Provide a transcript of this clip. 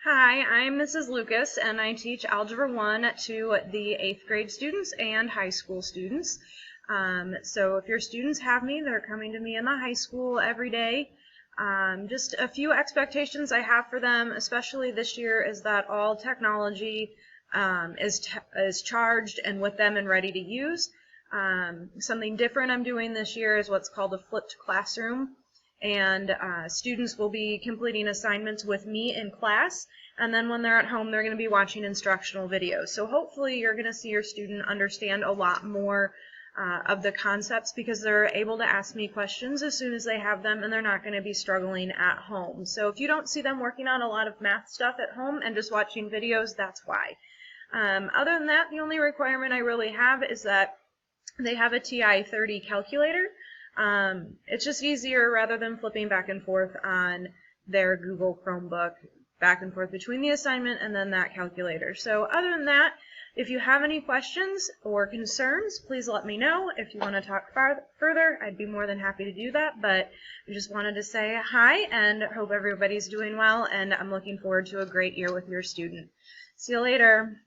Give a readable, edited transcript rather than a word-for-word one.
Hi, I'm Mrs. Lucas, and I teach Algebra 1 to the 8th grade students and high school students. So if your students have me, they're coming to me in the high school every day. Just a few expectations I have for them, especially this year, is that all technology is charged and with them and ready to use. Something different I'm doing this year is what's called a flipped classroom. And students will be completing assignments with me in class, and then when they're at home, they're going to be watching instructional videos. So hopefully you're going to see your student understand a lot more of the concepts because they're able to ask me questions as soon as they have them, and they're not going to be struggling at home. So if you don't see them working on a lot of math stuff at home and just watching videos, that's why. Other than that, the only requirement I really have is that they have a TI 30 calculator. It's just easier rather than flipping back and forth on their Google Chromebook, back and forth between the assignment and then that calculator. So other than that, if you have any questions or concerns, please let me know. If you want to talk further, I'd be more than happy to do that. But I just wanted to say hi and hope everybody's doing well, and I'm looking forward to a great year with your student. See you later.